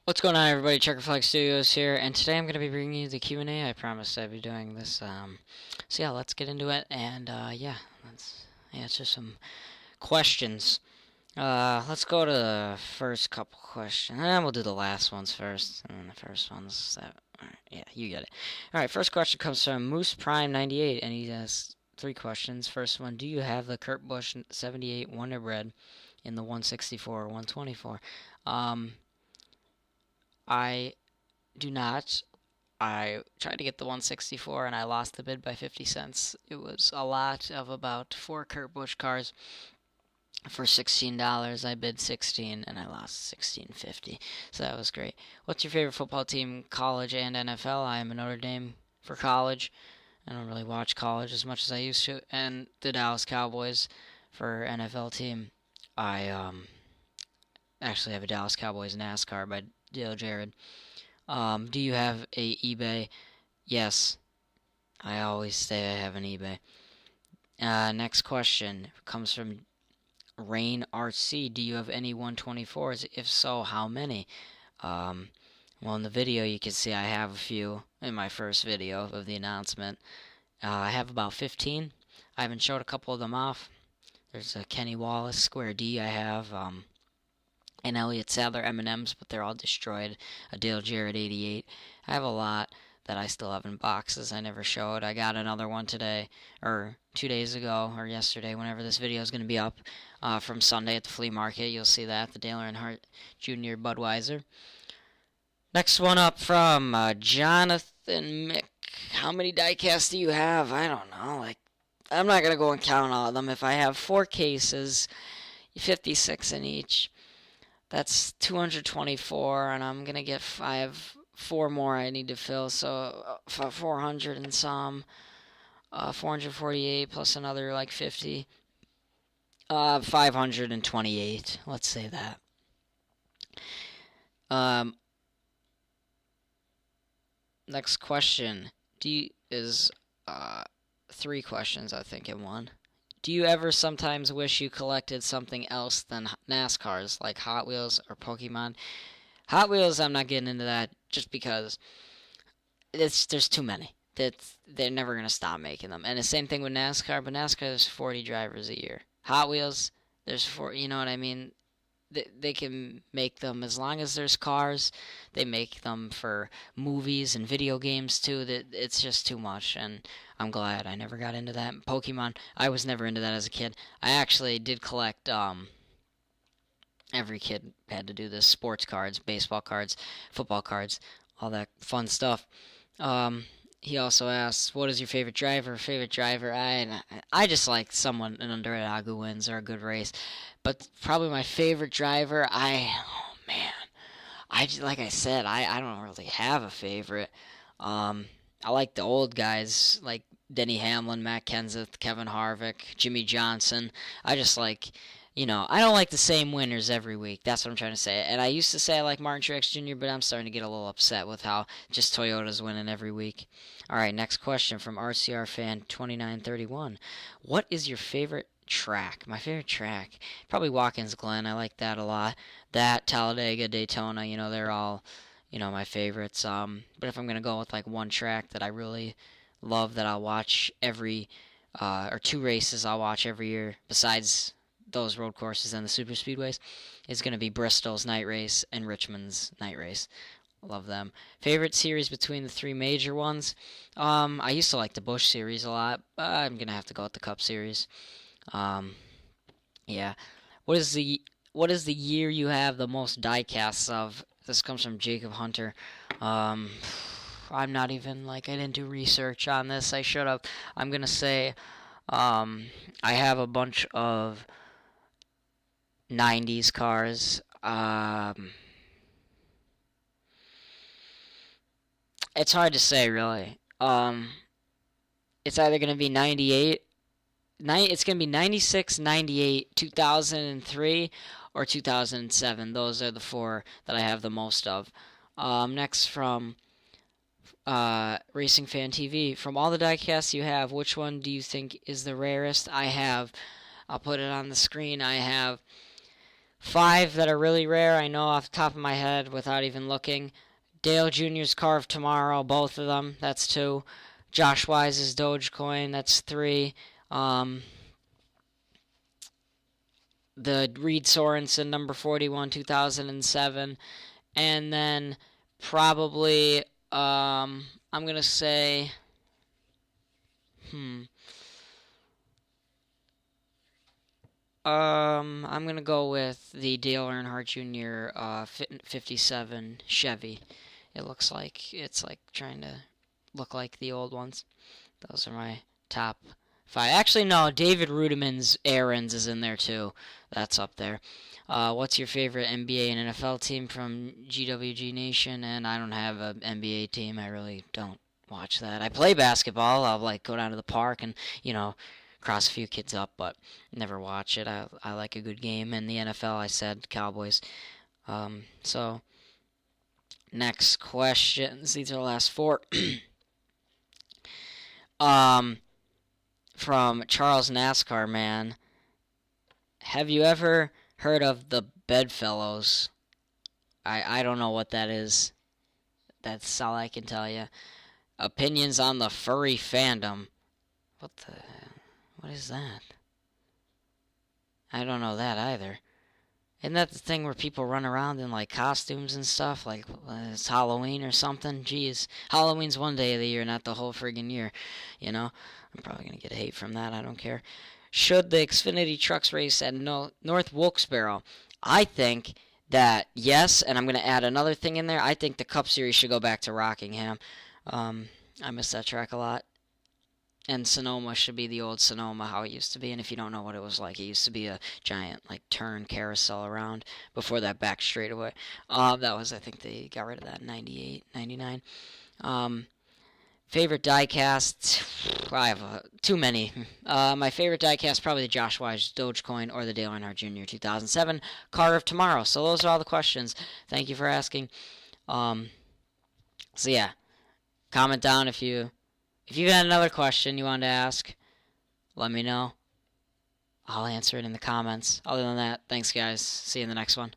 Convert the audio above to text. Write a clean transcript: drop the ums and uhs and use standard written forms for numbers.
What's going on, everybody? Checker Flag Studios here, and today I'm going to be bringing you the Q&A. I promised I'd be doing this. So yeah, let's get into it, and yeah, let's answer some questions. Let's go to the first couple questions. We'll do the last ones first, and then the first ones. Alright, yeah, you get it. All right, first question comes from Moose Prime 98, and he has three questions. First one: do you have the Kurt Busch 78 Wonder Bread in the 164 or 124? I do not. I tried to get the 164 and I lost the bid by 50 cents. It was a lot of about four Kurt Busch cars for $16. I bid 16 and I lost 16.50. So that was great. What's your favorite football team, college and NFL? I am a Notre Dame for college. I don't really watch college as much as I used to. And the Dallas Cowboys for NFL team. I actually have a Dallas Cowboys NASCAR by Dale Jarrett. Do you have a eBay? Yes, I always say I have an eBay. Next question comes from Rain RC. Do you have any 124s? If so, how many? Well, in the video you can see I have a few in my first video of the announcement. I have about 15. I haven't showed a couple of them off. There's a Kenny Wallace Square D I have. And Elliott Sadler M&Ms, but they're all destroyed. A Dale Jarrett 88. I have a lot that I still have in boxes I never showed. I got another one today, or 2 days ago, or yesterday, whenever this video is going to be up, from Sunday at the flea market. You'll see that, the Dale Earnhardt Jr. Budweiser. Next one up from Jonathan Mick. How many diecasts do you have? I don't know. I'm not going to go and count all of them. If I have 4 cases, 56 in each, that's 224, and I'm gonna get 4 more I need to fill, so 400 and some, 448 plus another like 50, 528. Let's say that. Next question. Is 3 questions I think in one. Do you ever sometimes wish you collected something else than NASCARs, like Hot Wheels or Pokemon? Hot Wheels, I'm not getting into that just because there's too many. They're never gonna stop making them. And the same thing with NASCAR, but NASCAR there's 40 drivers a year. Hot Wheels, there's 4. You know what I mean? They can make them as long as there's cars. They make them for movies and video games too. That it's just too much, and I'm glad I never got into that. Pokemon, I was never into that as a kid. I actually did collect. Every kid had to do this: sports cards, baseball cards, football cards, all that fun stuff. He also asks, "What is your favorite driver?" Favorite driver? I just like someone an underdog who wins or a good race. But probably my favorite driver, oh man, like I said, I don't really have a favorite. I like the old guys like Denny Hamlin, Matt Kenseth, Kevin Harvick, Jimmy Johnson. I just like, I don't like the same winners every week. That's what I'm trying to say. And I used to say I like Martin Truex Jr., but I'm starting to get a little upset with how just Toyota's winning every week. All right, next question from RCR fan 2931. What is your favorite track? My favorite track, probably Watkins Glen. I like that a lot. That, Talladega, Daytona, they're all, my favorites. But if I'm gonna go with like one track that I really love that I'll watch or 2 races I'll watch every year besides those road courses and the super speedways, is gonna be Bristol's night race and Richmond's night race. Love them. Favorite series between the 3 major ones? I used to like the Busch series a lot. I'm gonna have to go with the Cup series. Yeah. What is the year you have the most diecasts of? This comes from Jacob Hunter. Um, I'm not even I didn't do research on this. I should have. I'm gonna say, I have a bunch of 90s cars. It's hard to say really. It's either gonna be 98. It's going to be 96, 98, 2003, or 2007. Those are the 4 that I have the most of. Next from Racing Fan TV. From all the diecasts you have, which one do you think is the rarest? I'll put it on the screen. I have 5 that are really rare, I know off the top of my head without even looking. Dale Jr.'s Car of Tomorrow, both of them, that's 2. Josh Wise's Dogecoin, that's 3. The Reed Sorensen number 41, 2007. And then probably, I'm going to say, I'm going to go with the Dale Earnhardt Jr. 57 Chevy. It looks like it's like trying to look like the old ones. Those are my top 5. Actually, no, David Rudimann's Aaron's is in there too. That's up there. What's your favorite NBA and NFL team from GWG Nation? And I don't have an NBA team. I really don't watch that. I play basketball. I'll like go down to the park and cross a few kids up, but never watch it. I like a good game. And the NFL, I said Cowboys. So next questions. These are the last 4. From Charles NASCAR Man. Have you ever heard of the Bedfellows? I don't know what that is. That's all I can tell you. Opinions on the furry fandom. What is that? I don't know that either. Isn't that the thing where people run around in like costumes and stuff? Like it's Halloween or something? Jeez. Halloween's one day of the year, not the whole friggin' year. I'm probably going to get hate from that. I don't care. Should the Xfinity Trucks race at North Wilkes-Barre? I think that yes, and I'm going to add another thing in there. I think the Cup Series should go back to Rockingham. I miss that track a lot. And Sonoma should be the old Sonoma, how it used to be. And if you don't know what it was like, it used to be a giant like turn carousel around before that back straightaway. That was, I think they got rid of that in 98, 99. Favorite diecast? I have too many. My favorite diecast probably the Josh Wise Dogecoin or the Dale Earnhardt Jr. 2007 Car of Tomorrow. So those are all the questions. Thank you for asking. So yeah, comment down if you got another question you want to ask. Let me know. I'll answer it in the comments. Other than that, thanks guys. See you in the next one.